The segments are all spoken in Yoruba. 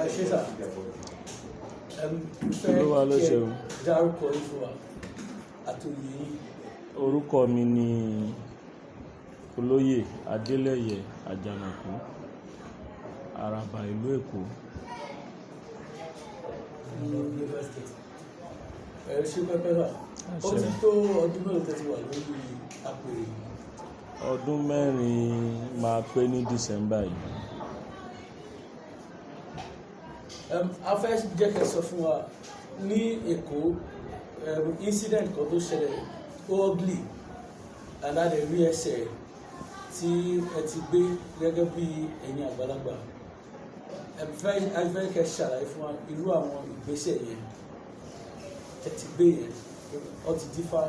ṣé sà Olúwa ló ṣe o. dárúkọ ifo àtòyè yìí. Orúkọ mi ni Olóyè Adélẹ́yẹ Àjànàkú, Àràbà ìlú Èkó. Ṣé pẹ́pẹ́ rà? Ó ti tó ọdún mélòó tẹ́ ti wà lórí àpèrè? Ọdún 4 máa pé ní December yìí. A fẹ́ jẹ́ kẹ́ sọ fún wa ní Èkó incident kan tó ṣẹlẹ̀ ó ugly aládẹ rí ẹsẹ̀ tí ẹ ti gbé gẹ́gẹ́ bí ẹ̀yin àgbàlagbà. A fẹ́ kẹ́ ṣàlàyé fún wa irú àwọn ìgbésẹ̀ yẹn ẹ ti gbé yẹn ọ ti dífá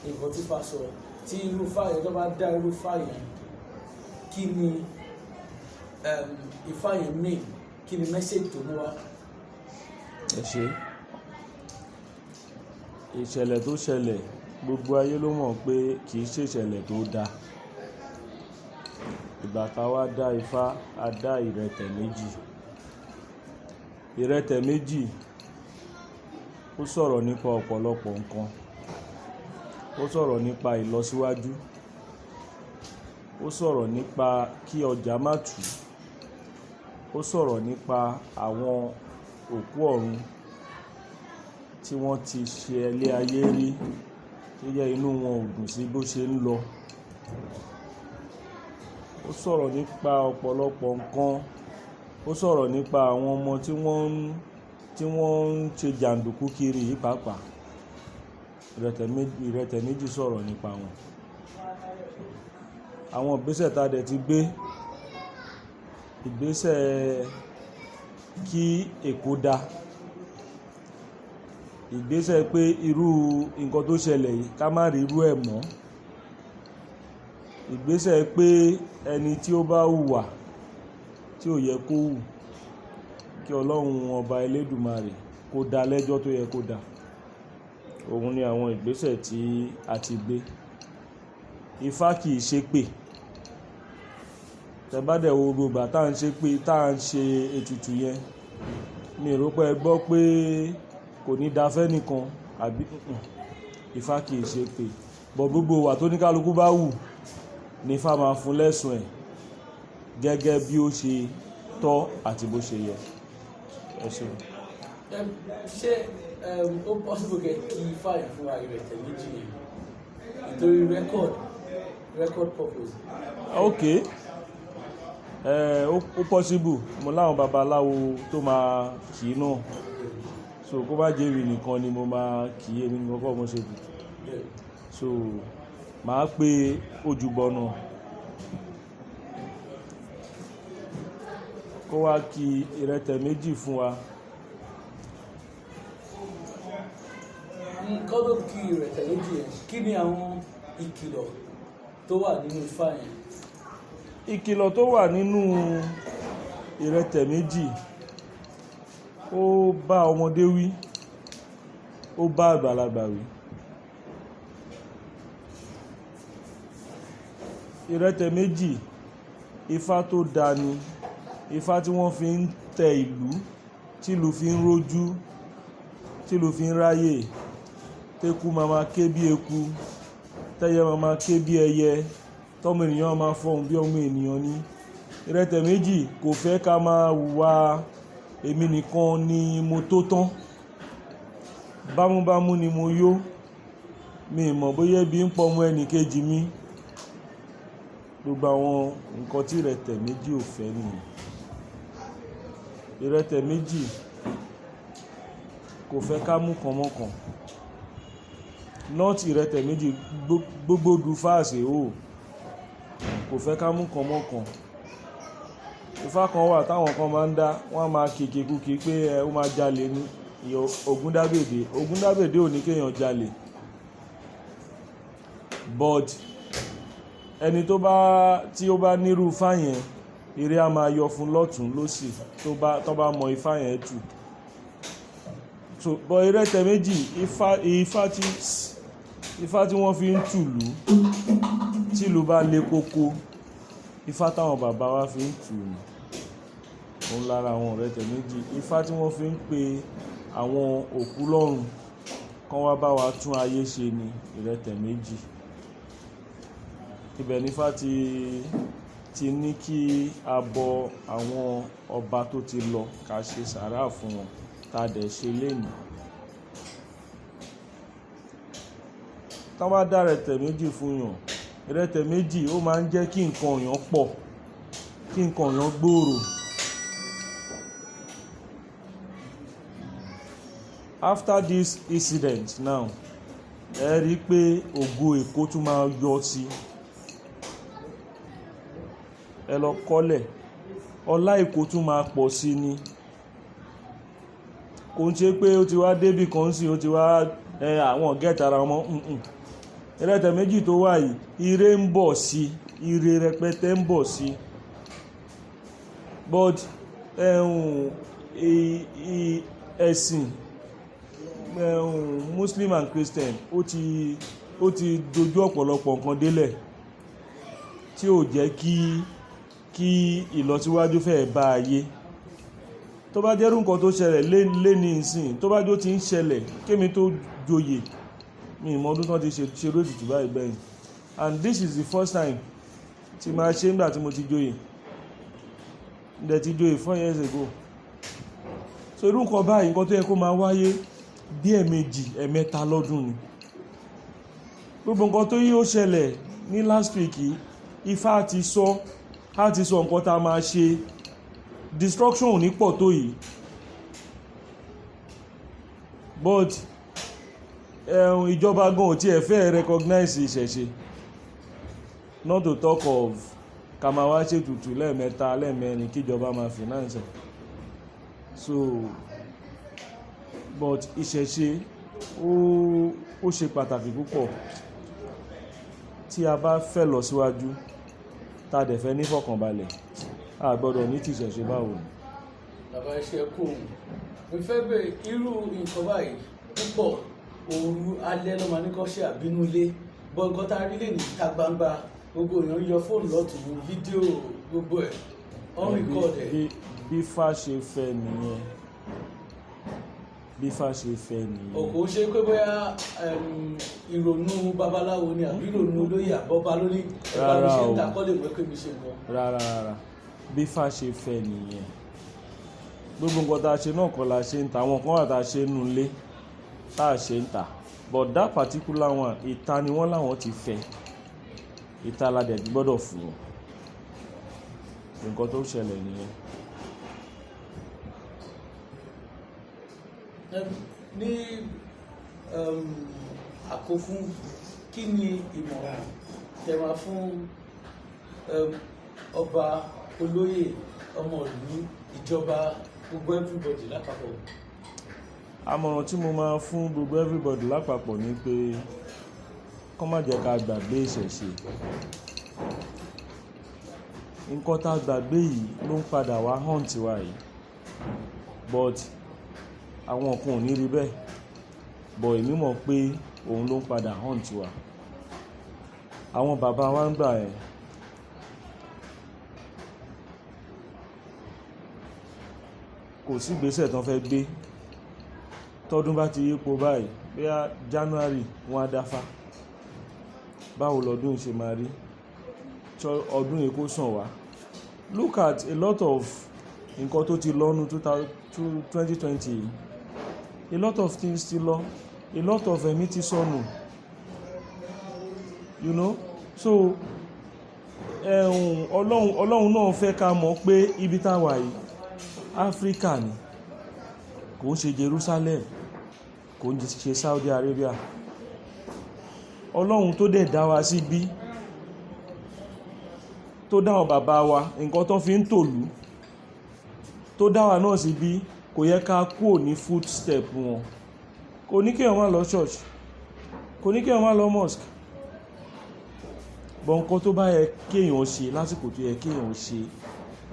nǹkan tí fa sọ tí irú fáyẹn tó bá dá irú fáyẹn kí ni ìfáyẹn mean, kí ni message tó mú wá. Ẹ ṣé. Ìṣẹ̀lẹ̀ tó ṣẹlẹ̀ gbogbo ayé ló mọ̀ pé kì í ṣe ìṣẹ̀lẹ̀ tó dáa. Ìgbà tá wá dá Ifá, a dá ìrẹtẹ̀ méjì. Ìrẹtẹ̀ méjì ó sọ̀rọ̀ nípa ọ̀pọ̀lọpọ̀ nǹkan. Ó sọ̀rọ̀ nípa ìlọsíwájú. Ó sọ̀rọ̀ nípa kí ọjà má tù. Ó sọ̀rọ̀ nípa àwọn òkú ọ̀run tí wọ́n ti ṣe ilé ayé rí tó jẹ́ inú wọn ò dùn sí bó ṣe ń lọ. Ó sọ̀rọ̀ nípa ọ̀pọ̀lọpọ̀ nǹkan. Ó sọ̀rọ̀ nípa àwọn ọmọ tí wọ́n ń ṣe jàǹdùkú kiri yìí pàápàá. Ìrẹtẹ̀ méjì sọ̀rọ̀ nípa wọn. Àwọn ìgbésẹ̀ tá dẹ̀ ti gbé, ìgbésẹ̀ kí Èkó dá, ìgbésẹ̀ pé irú nǹkan tó ṣẹlẹ̀ yìí ká má rí irú ẹ̀ mọ́, ìgbésẹ̀ pé ẹni tí ó bá hùwà tí ò yẹ kó hù kí Ọlọ́run ọba Elédùmarè kó dá lẹ́jọ́ tó yẹ kó dá. Òun ni àwọn ìgbésẹ̀ tí a ti gbé. Ifá kì í ṣépè. Tẹ́ bá dẹ̀ wo gbogbo ìgbà tá ń ṣépè, tá ń ṣe ètùtù yẹn, mi rò pé ẹ gbọ́ pé kò ní da fẹ́nìkan àbí Ifá kì í ṣépè. Bọ̀ gbogbo wà tó ní kálukú bá hù ní Ifá máa fún lẹ́sùn ẹ̀ gẹ́gẹ́ bí ó ṣe tọ́ àti bó ṣe yẹ. Ẹ ṣé. Ṣé ó possible kẹ́ kí Ifá yẹn fún wa ìrẹtẹ̀ méjì yẹn nítorí record purpose? Okay. Ó possible. Mo láwọn babaláwo tó máa kì í náà. So kó bá jẹ́ èmi nìkan ni mo máa kì í, èmi nìkan kọ́ mo ṣe bù. So màá pe ojúbọnà kó wá kí ìrẹtẹ̀ méjì fún wa. Nǹkan tó kí ìrẹtẹ̀ méjì yẹn, kí ni àwọn ìkìlọ̀ tó wà nínú Ifá yẹn? Ìkìlọ̀ tó wà nínú ìrẹtẹ̀ méjì ó bá ọmọdé wí, ó bá àgbàlagbà wí. Ìrẹtẹ̀ méjì, Ifá tó dáa ni, Ifá tí wọ́n fi ń tẹ ìlú, tí ìlú fi ń rójú, tí ìlú fi ń ráyè, teku máa ké bí eku, tẹ́yẹ máa ké bí ẹyẹ, tọ́mọ ènìyàn máa fọhùn bí ọmọ ènìyàn ní. Ìrẹtẹ̀ méjì kò fẹ́ ká máa hùwà èmi nìkan ni mo tó tán, bámúbámú ni mo yó, mi mọ̀ bóyá ebi ń pọ̀ mọ́ ẹnì kejì mi. Gbogbo àwọn nǹkan tí ìrẹtẹ̀ méjì ò fẹ́ nìyẹn. Ìrẹtẹ̀ méjì kò fẹ́ ká mú kan mọ́kàn. Not ìrẹtẹ̀ méjì gbogbo du fáàsì o, kò fẹ́ ká mú kan mọ́kàn. Ifá kan wà táwọn kan máa ń dá, wọ́n á máa kìkìkúkì pé ó máa jalè ní Ògúndábèdé ò ní kéèyàn jalè. But ẹni tí ó bá nírú Ifá yẹn, ire á máa yọ fún lọ́tùn lósì tó bá mọ Ifá yẹn tù. So bọ̀ ìrẹtẹ̀ méjì, Ifá tí wọ́n fi ń tùlú, tí ìlú bá le koko, Ifá táwọn bàbá wa fi ń tù ní. òun lára àwọn ìrẹtẹ̀ méjì. Ifá tí wọ́n fi ń pe àwọn òkú lọ́run kán wá bá wa tún ayé ṣe ni ìrẹtẹ̀ méjì. Ibẹ̀ ni Ifá ti ní kí a bọ àwọn ọba tó ti lọ ká ṣe sàárà fún wọn tá dẹ̀ ṣe lénìí. Tá bá dá ìrẹtẹ̀ méjì fún yàn, ìrẹtẹ̀ méjì ó máa ń jẹ́ kí nǹkan èèyàn pọ̀, kí nǹkan èèyàn gbòòrò. After this incident now, ẹ rí pé ògo Èkó tún máa yọ sí. Ẹ lọ kọ́lẹ̀, ọlá Èkó tún máa pọ̀ sí ni. Kò ń ṣe pé ó ti wá débì kan sí, ó ti wá àwọn gẹ́tara ọmọ. Ìrẹtẹ̀ méjì tó wà yìí, ire ń bọ̀ sí, ire rẹpẹtẹ ń bọ̀ sí. But ẹ̀sìn Muslim and Christian ó ti dojú ọ̀pọ̀lọpọ̀ nǹkan délẹ̀ tí ó jẹ́ kí ìlọsíwájú fẹ́ bá ayé. Tó bá jẹ́rú nǹkan tó ṣẹlẹ̀ lé ní ìsìn, tó bá jó ti ń ṣẹlẹ̀ kémi tó joyè, mi ìmọ̀ ọdún tán ti ṣe lójútù báyìí bẹ́yìn. And this is the first time tí máa ṣe nígbà tí mo ti joyè. Ǹdẹ̀ ti joyè 4 years ago. So irú nǹkan báyìí, nǹkan tó yẹ kó máa wáyé bí ẹ̀ẹ̀mejì ẹ̀ẹ̀mẹ́ta lọ́dún ni. Gbogbo nǹkan tó yóò ṣẹlẹ̀ ní last week yìí, Ifá ti sọ nǹkan tá a máa ṣe. Destruction ò ní pọ̀ tó yìí. But ìjọba gan ò tiẹ̀ fẹ́ recognize ìṣẹ̀ṣe. Not to talk of ká máa wá ṣètùtù lẹ́ẹ̀mẹ́ta lẹ́ẹ̀mẹ́rin kíjọba máa finance. So but ìṣẹ̀ṣe ó ṣe pàtàkì púpọ̀. Tí a bá fẹ́ lọ síwájú, tá dẹ̀ fẹ́ ní fọkànbalẹ̀, a gbọ́dọ̀ ní ti ìṣẹ̀ṣe báwo. Bàbá iṣẹ́ kò hùn. Mo fẹ́ bèèrè irú nǹkan báyìí púpọ̀ òru alẹ́ ló máa ní kọ́ ṣe àbínú ilé. Bọ́ nǹkan tá a rí lè ní ìta gbangba, gbogbo èèyàn yọ fóònù lọ́tùn, fídíò gbogbo ẹ̀ on record ẹ̀. Bí Ifá ṣe fẹ́ nìyẹn. Bí Ifá ṣe fẹ́ nìyẹn. Òkò ṣe pé bóyá ìrònú babaláwo ni àbí ìrònú olóyè àbọ́bá lórí ẹ̀bá mi ṣe ń takọ́ lè mọ́ pé mi ṣe nǹkan. Rárá. Bí Ifá ṣe fẹ́ nìyẹn. Gbogbo nǹkan tá a ṣe náà kọ́ la ṣe ń ta. Àwọn kan wà tá a ṣe nínú ilé tá a ṣe ń ta. But that particular one, ìta ni wọ́n láwọn ti fẹ́. Ìta la dẹ̀ gbọ́dọ̀ fún wọn. Nǹkan tó ṣẹlẹ̀ nìyẹn. Ní àkókún, kí ni ìmọ̀ràn tẹ́ máa fún ọba, olóyè, ọmọ ìlú, ìjọba, gbogbo everybody lápapọ̀? Àmọ̀ràn tí mo máa fún gbogbo everybody lápapọ̀ ni pé kó má jẹ́ ká gbàgbé ìṣẹ̀ṣe. Nǹkan tá gbàgbé yìí ló ń padà wá haunt wa yìí. But àwọn kan ò ní rí bẹ́ẹ̀. But èmi mọ̀ pé òun ló ń padà haunt wa. Àwọn bàbá wa ń gbà ẹ̀. Kò sí ìgbésẹ̀ tán fẹ́ gbé. Tọ́dún bá ti yípo báyìí, bóyá January wọ́n á dáfá. Báwo lọ́dún ṣe máa rí? Ọdún yìí kó sàn wá. Look at a lot of nǹkan tó ti lọ́nu 2020. A lot of things ti lọ. A lot of ẹ̀mí ti sọnù. You know? So Ọlọ́run náà fẹ́ ká mọ̀ pé ibi tá wà yìí Áfríkà ni. Kò ń ṣe Jerusalem, kò ń ṣe Saudi Arabia. Ọlọ́run tó dẹ̀ dá wa síbí, tó dá àwọn bàbá wa, nǹkan tó fi ń tòlú, tó dá wa náà síbí, kò yẹ ká kúrò ní footstep wọn. Kò ní kí èèyàn má lọ church, kò ní kí èèyàn má lọ mosque. But nǹkan tó bá yẹ kéèyàn ṣe lásìkò tó yẹ kéèyàn ṣe,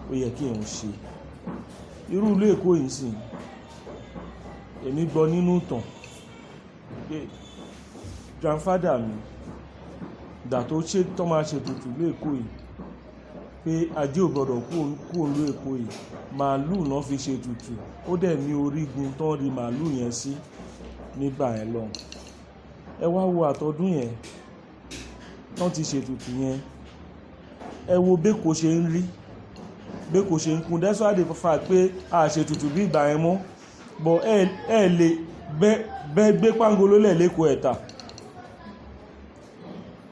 ó yẹ kéèyàn ṣe. Irú ìlú Èkó yìí sìn, èmi gbọ́ nínú ìtàn pé grandfather mi ìgbà tó máa ṣe ètùtù ìlú Èkó yìí, pé ajé ò gbọdọ̀ kúrò ní Èkó yìí, màálù náà fi ṣe ètùtù, ó dẹ̀ ní orígun tán rí màálù yẹn sí nígbà yẹn lọ. Ẹ wá wo àtọdún yẹn tán ti ṣe ètùtù yẹn, ẹ wo b'Ékó ṣe ń rí, b'Ékó ṣe ń kún. That's why they prefer pé a ṣe ètùtù bí ìgbà yẹn mọ́, but ẹ lè gbé pangolo lẹ̀ l'Ékó ẹ̀ta.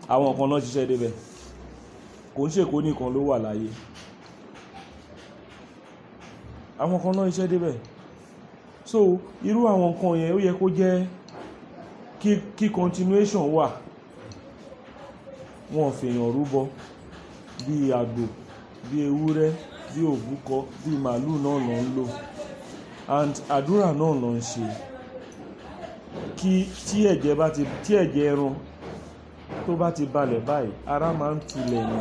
Àwọn kan náà ṣiṣẹ́ débẹ̀, kò ń ṣèkó nìkan ló wà láyé, àwọn kan náà ṣiṣẹ́ débẹ̀. So irú àwọn nǹkan yẹn ó yẹ kó jẹ́ kí continuation wà. Wọ́n fèèyàn rúbọ bí àgbò, bí ewúrẹ́, bí òbúkọ, bí màálù náà lọ ń lò, and àdúrà náà lọ ń ṣe kí tí ẹ̀jẹ̀ ẹran tó bá ti balẹ̀ báyìí, ara máa ń tulẹ̀ ni.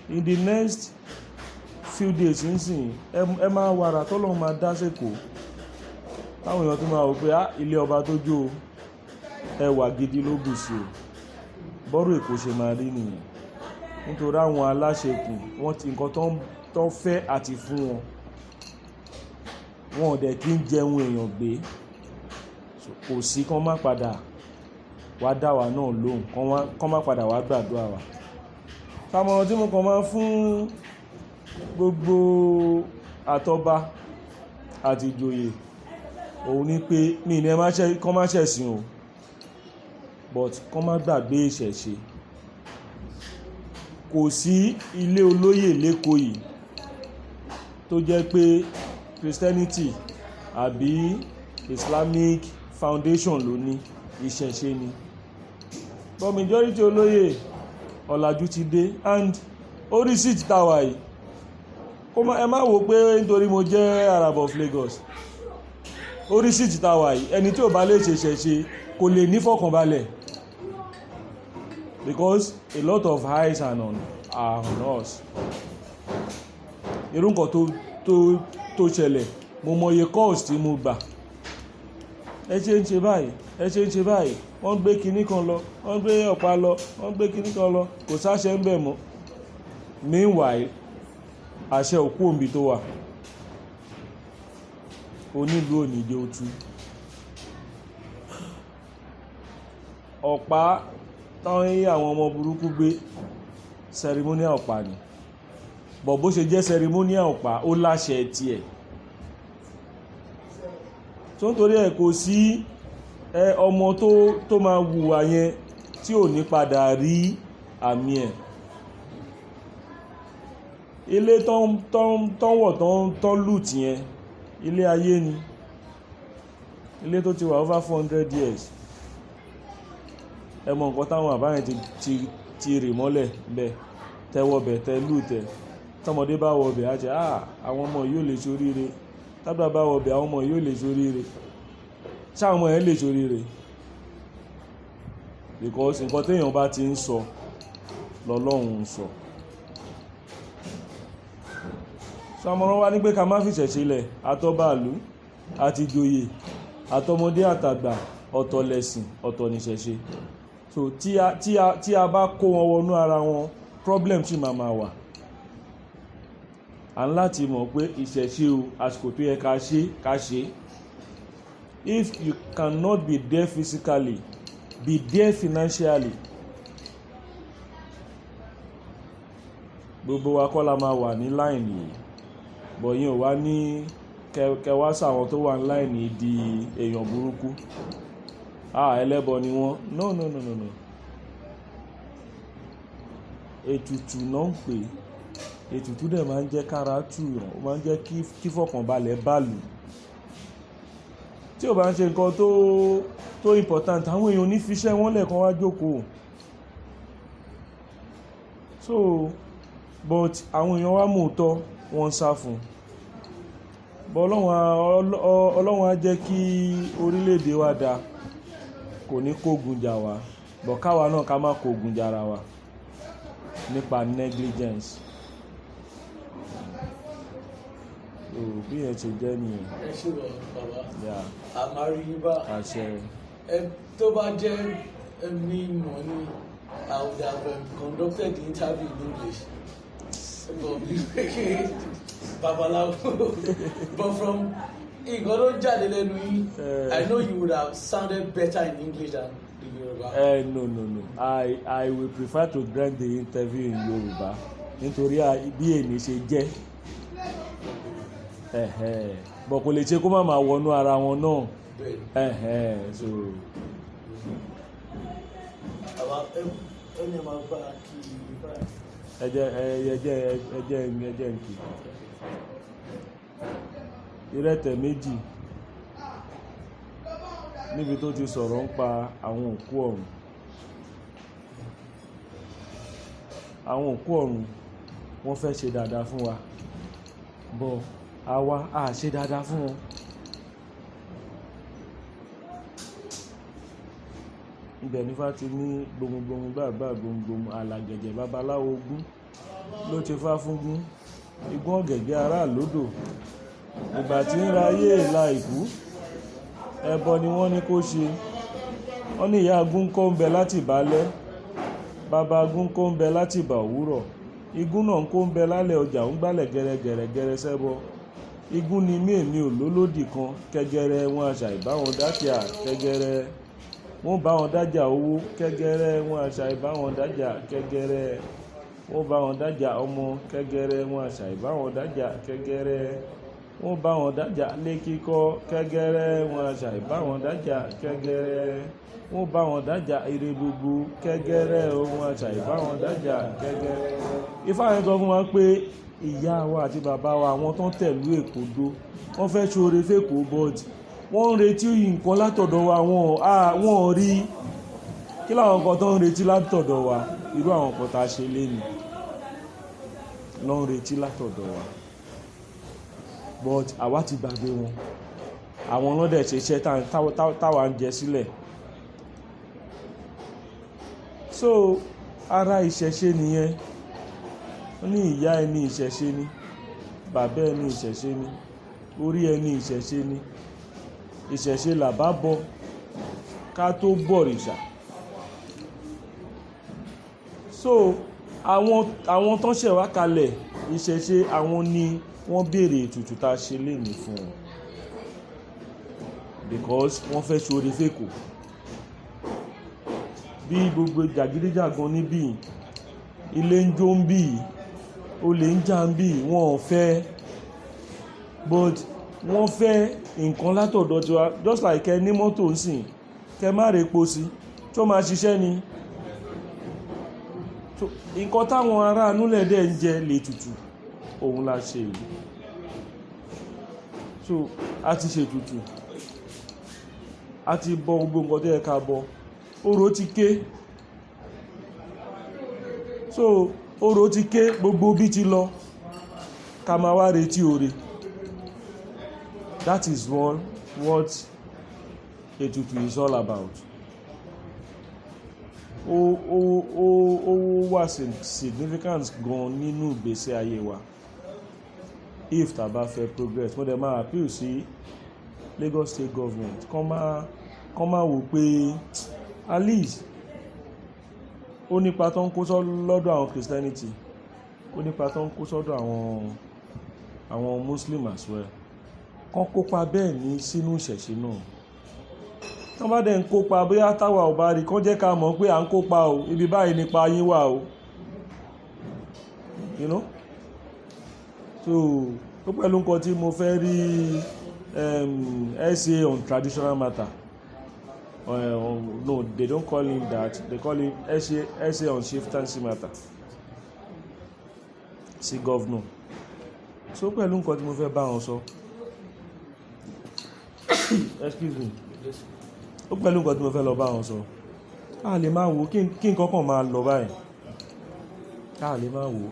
In the next few days nísìnyí, ẹ máa wàrà tọ́lọ́run máa dá s'Ékó, táwọn èèyàn tó máa wò pé ilé ọba tó jó ẹwà gidi ló bù sí o. Bọ́rọ̀ Èkó ṣe máa rí nìyẹn, nítorí àwọn aláṣekù wọ́n ti nǹkan tó fẹ́ àti fún wọn, wọn ò dẹ̀ kí ń jẹun èèyàn gbé. Kò sí kán má padà wá dá wa náà lóhùn, kán má padà wá gbàdúrà wa. Àmọ̀ràn tí mo kàn máa fún gbogbo àtọba àti ìjòyè òun ni pé mi ní kán má ṣẹ̀sìn o, but kán má gbàgbé ìṣẹ̀ṣe. Kò sí ilé olóyè l'Ékó yìí tó jẹ́ pé Christianity àbí Islamic foundation ló ní, ìṣẹ̀ṣe ni. But majority olóyè ọ̀làjú ti dé, and orí seat tàwà yìí, ẹ má wò pé nítorí mo jẹ́ Arab of Lagos, orí seat tàwà yìí ẹni tí ò bá lè ṣẹ̀ṣe kò lè ní fọkànbalẹ̀, because a lot of eyes are on us. Irú nǹkan tó ṣẹlẹ̀, mo mọye calls tí mo gbà, ẹ ṣe ń ṣe báyìí, ẹ ṣe ń ṣe báyìí, wọ́n gbé kinní kan lọ, wọ́n gbé ọ̀pá lọ, wọ́n gbé kinní kan lọ, kò sáṣẹ ń bẹ̀ mọ́. Meanwhile, àṣẹ òkú òǹbí tó wà, onílùú ò ní jẹ́ ó tú. Ọ̀pá táwọn àwọn ọmọ burúkú gbé, ceremonial ọ̀pá ni, bọ̀ bó ṣe jẹ́ ceremonial ọ̀pá ó láṣẹ tiẹ̀. tó nítorí ẹ̀ kò sí ọmọ tó máa hùwà yẹn tí ò ní padà rí àmì ẹ̀. Ilé tọ́wọ̀ tán lùt yẹn, ilé ayé ni, ilé tó ti wà over 400 years. Ẹ mọ nǹkan táwọn àbáyẹn ti rì mọ́lẹ̀ bẹ́ẹ̀, tẹ́wọ́bẹ̀ tẹ́ lùtẹ̀, tọmọdé bá wọbẹ̀ á jẹ́ àwọn ọmọ yóò lè ṣoríire, tábà bá wọbẹ̀ àwọn ọmọ yóò lè ṣoríire. Ṣáwọn ọmọ yẹn lè ṣoríire? Because nǹkan téèyàn bá ti ń sọ lọ́lọ́run ń sọ. Ṣàmọ̀ràn wa ní pé ká má fi ṣẹ̀ṣe ilẹ̀, àtọ́bàlú àti ìjòyè àtọmọdé àtàgbà, ọ̀tọ̀ lẹ̀sìn ọ̀tọ̀ níṣẹ̀ṣe. So tí a bá kó wọn wọnú ara wọn, problem tí máa wà. À ń láti mọ̀ pé ìṣẹ̀ṣe o, àsìkò tó yẹ ká ṣe. If you cannot be there physically, be there financially. Gbogbo wa kọ́ la máa wà ní line yìí, bọ̀yìn ò wá ní kẹwàá sàwọn tó wà ní line yìí di èèyàn burúkú. Ẹlẹ́bọ ni wọ́n. No. Ètùtù náà ń pè. Ètùtù dẹ̀ máa ń jẹ́ kára tùyàn, ó máa ń jẹ́ kí fọkànbalẹ̀ bàlù. Tí ò bá ń ṣe nǹkan tó important, àwọn èèyàn ní fiṣẹ́ wọn lẹ́ẹ̀kan wá jókòó. So but àwọn èèyàn wá mú òótọ́, wọ́n ń sá fún. But Ọlọ́run á jẹ́ kí orílẹ̀-èdè wa dáa, kò ní kógun jà wá, but káwa náà ká má kógun jara wa nípa negligence. Bí ẹ ṣe jẹ́ nìyẹn. Ẹ ṣe wọ̀ bàbá. Yeah. Àmàrí yín bá. Àṣẹ. Tó bá jẹ́ ẹni mọ̀ ní I would have conducted the interview in English. But from Igoro Jadelenu, I know you would have sounded better in English than the Yoruba. No. I will prefer to grant the interview in Yoruba. Nítorí bí èmi ṣe jẹ́. But kò lè ṣe kó má máa wọnú ara wọn náà. So. Ẹjẹ́ nkì. Ìrẹ́tẹ̀ méjì níbi tó ti sọ̀rọ̀ ń pa àwọn òkú ọ̀run. Àwọn òkú ọ̀run wọ́n fẹ́ ṣe dáadáa fún wa, but àwa a ṣe dáadáa fún wọn. Ibẹ̀ nífà ti ní gbohùngbohùn bàbá gbohùngbohùn alàgẹ̀jẹ̀ babaláwo ogún ló ti fá fúngún igún ọ̀gẹ̀gẹ̀ ará lódò ìgbà tí ń ráyé ìlà ìkú ẹbọ ni wọ́n ní kó ṣe. Wọ́n ní ìyá agún kó ń bẹ láti ìbálẹ̀, bàbá agún kó ń bẹ láti ìbà òwúrọ̀, igún náà kó ń bẹ lálẹ́ ọjà ń gbálẹ̀ gẹ̀rẹ́gẹ̀rẹ́ sẹ́bọ. Igún ni mí èmi ò lólódì kan kẹ́gẹ́rẹ́ wọn àṣà ìbáwọn dákìá kẹ́gẹ́rẹ́ wọ́n bá wọn dájà owó kẹ́gẹ́rẹ́ wọn àṣà ìbáwọn dájà kẹ́gẹ́rẹ́ wọ́n bá wọn dájà ọmọ kẹ́gẹ́rẹ́ wọn àṣà ìbáwọn dájà kẹ́gẹ́rẹ́ wọ́n bá wọn dájà lé kíkọ́ kẹ́gẹ́rẹ́ wọn àṣà ìbáwọn dájà kẹ́gẹ́rẹ́ wọ́n bá wọn dájà ire gbogbo kẹ́gẹ́rẹ́ wọn àṣà ìbáwọn dájà kẹ́gẹ́rẹ́. Ifá yẹn sọ fún wa pé ìyá wa àti bàbá wa àwọn tó ń tẹ̀lú Èkó dó wọ́n fẹ́ ṣoore fèkó bọ́ọ̀dì wọ́n ń retí nǹkan látọ̀dọ̀ wa wọ́n rí kí láwọn nǹkan tó ń retí látọ̀dọ̀ wa irú àwọn nǹkan tá a ṣe léni ló ń retí látọ̀dọ̀ wa, but àwa ti gbàgbé wọn. Àwọn ọlọ́dẹ̀ ṣe iṣẹ́ táwa ń jẹ sílẹ̀. So ara ìṣẹ̀ṣe nìyẹn. Wọ́n ní ìyá ẹni ìṣẹ̀ṣe ni, bàbá ẹni ìṣẹ̀ṣe ni, orí ẹni ìṣẹ̀ṣe ni. Ìṣẹ̀ṣe làbá bọ ká tó bọ̀rìṣà. So àwọn tó ṣẹ̀ wá kalẹ̀ ìṣẹ̀ṣe àwọn ni wọ́n béèrè ètùtù tá a ṣe lénìí fún wọn because wọ́n fẹ́ ṣoore fèkó. Bí gbogbo jàgídíjàgan níbí ilé ń jó ń bí olè ń jà ń bí wọn ò fẹ́, but wọ́n fẹ́ nǹkan látọ̀dọ̀ tiwa just like ẹ ní mọ́tò ń sìn kẹ má repo sí tó máa ṣiṣẹ́ ni. Nǹkan táwọn ará anúlẹ̀ dẹ̀ ń jẹ lè tutù òun la ṣe yìí. So a ti ṣe tutù, a ti bọ gbogbo nǹkan tó yẹ ká bọ, orò ti ké. So orò ti ké gbogbo bí ti lọ ká máa wá retí oore. That is what ètùtù is all about. Ó wà significant gan nínú ìgbésí ayé wa if tá bá fẹ́ progress. Mo dẹ̀ máa appeal sí Lagos State Government kán máa wò pé at least ó nípa tó ń kó lọ́dọ̀ àwọn Christianity, ó nípa tó ń kó sọ́dọ̀ àwọn Muslim as well. Kán kópa bẹ́ẹ̀ ní sínú ìṣẹ̀ṣe náà. Tán bá dẹ̀ ń kópa bóyá táwa ò bá rí kán jẹ́ ká mọ̀ pé à ń kópa o, ibi báyìí nípa yín wà o, you know. So ó pẹ̀lú nǹkan tí mo fẹ́ rí essay on traditional matter. No, they don't call him that, they call him essay on chieftaincy matter. Sí governor. So pẹ̀lú nǹkan tí mo fẹ́ bá wọn sọ. Excuse me. Ó pẹ̀lú nǹkan tí mo fẹ́ lọ bá wọn sọ. A lè máa wò kí nǹkan kan máa lọ báyìí. A lè máa wò.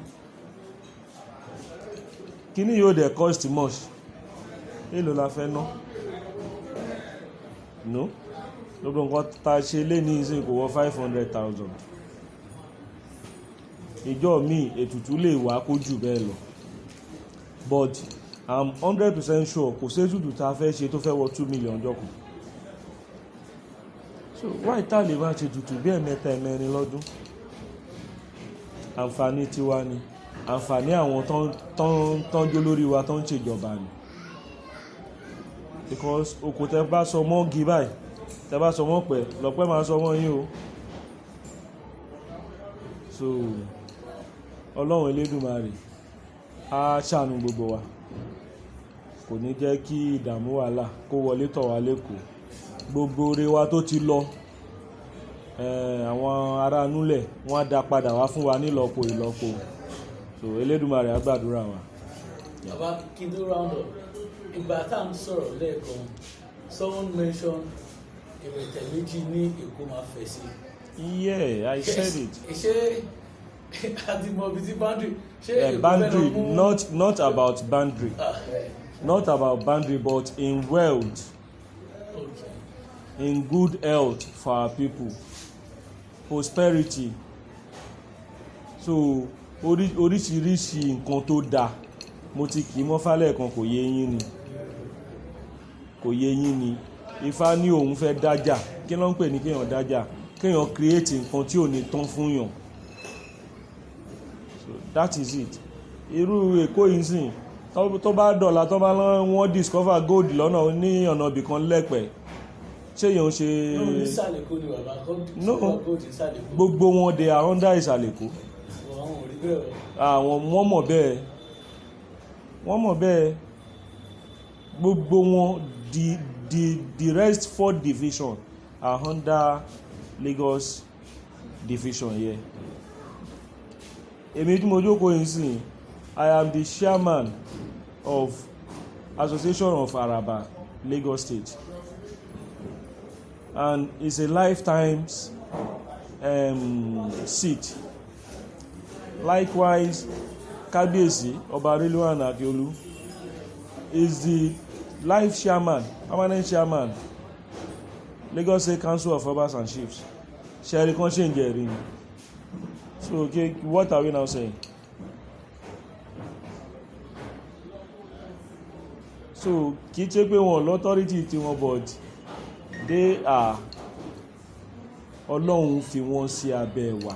Kíní yóò dẹ̀ cost much. Èló la fẹ́ ná? No? Gbogbo nǹkan tá ṣe lé ní ìsìn kò wọ 500,000. Ìjọ mi ètùtù lè wá kó jù bẹ́ẹ̀ lọ. But I'm 100% sure kò sí ètùtù tá fẹ́ ṣe tó fẹ́ wọ 2 million jọkùn. So why tá lè máa ṣe ètùtù bí ẹ̀mẹ́ta ẹ̀mẹ́rin lọ́dún? àǹfààní tiwa ni, àǹfààní àwọn tán jó lórí wa tán ń ṣèjọba ni. Because oko tẹ́ bá sọ mọ́ gi báyìí, tẹ́ bá sọ mọ́ pẹ̀ lọ́pẹ́ máa sọ mọ́ yín o. So Ọlọ́run Elédùmarè á ṣàánú gbogbo wa, kò ní jẹ́ kí ìdààmú wàhálà kó wọlé tọ̀ wá lẹ́kọ̀ọ́. Gbogbo oore wa tó ti lọ, àwọn ará núlẹ̀ wọ́n á dá padà wá fún wa nílọ́po ìlọ́po. So Elédùmarè á gbàdúrà wa. Bàbá kí n tó round up, ìgbà tá à ń sọ̀rọ̀ lẹ́ẹ̀kan, someone mentioned ìrètẹ̀ méjì ní Èkó máa fẹ̀ sí. Yeah, I said it. Ṣé àti mọ̀bí tí boundary ṣé Èkó Boundary, fẹ́ lọ mú? not about boundary. Not about boundary, but in wealth, Okay. in good health for our people, prosperity. So oríṣiríṣi nǹkan tó dáa mo ti kì í mọ́ fálẹ̀ kan kò yé yín ni Ifá ní òun fẹ́ dájà. Kí ló ń pè ní kéèyàn dájà? Kéèyàn create nǹkan tí ò ní tán fún yàn. So that is it. Irú Èkó yìí sìn tó bá dọ̀la tó bá wọ́n discover gold lọ́nà ní ọ̀nà ibì kan lẹ́pẹ̀, ṣé yẹn ń ṣe. No, ìsàlẹ̀ Èkó ni bàbá kan. No, gold ìsàlẹ̀ Èkó. gbogbo wọn they are under Ìsàlẹ̀ Èkó. Àwọn ò rí bẹ́ẹ̀ o. Àwọn wọ́n mọ̀ bẹ́ẹ̀ gbogbo wọn the rest 4 division are under Lagos division here. Èmi tí mo jókòó yìí sìn, I am the chairman of Association of Araba, Lagos State, and it's a lifetime seat. Likewise, Kábíyèsí Ọba Rilwan Akiolu is the life chairman, permanent chairman, Lagos State Council of Obas and Chiefs. Ṣẹ́rí kan ṣe ń jẹ́ rí ni. So okay, what are we now saying? So kì í ṣe pé wọn l'authority tí wọn, but they are, Ọlọ́run fi wọ́n sí abẹ́ wa.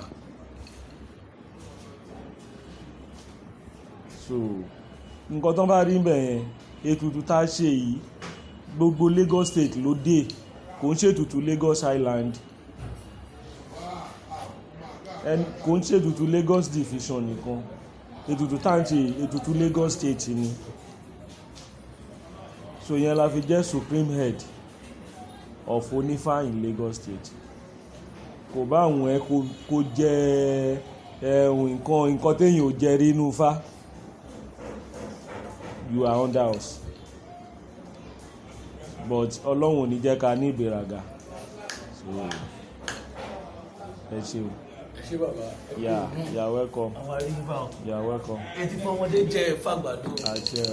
So nǹkan tán bá rí ń bẹ̀ yẹn, ètùtù tá a ṣe yìí gbogbo Lagos State ló dé, kò ń ṣètùtù Lagos Island, kò ń ṣètùtù Lagos division nìkan. Ètùtù tá à ń ṣe ètùtù Lagos State ni. So yẹn la fi jẹ́ supreme head of Onífá in Lagos State. Kò bá àwọn ẹ kó jẹ nǹkan téèyàn ò jẹ rí inú Ifá, you are under us, but Ọlọ́run ò ní jẹ́ ká ní ìgbéraga. So ẹ ṣé o. Ẹ ṣé bàbá. Yeah, you are welcome. Àwọn arígbà. You are welcome. Ẹ ti fún ọmọdé jẹ fàgbàdo. Àṣẹ o.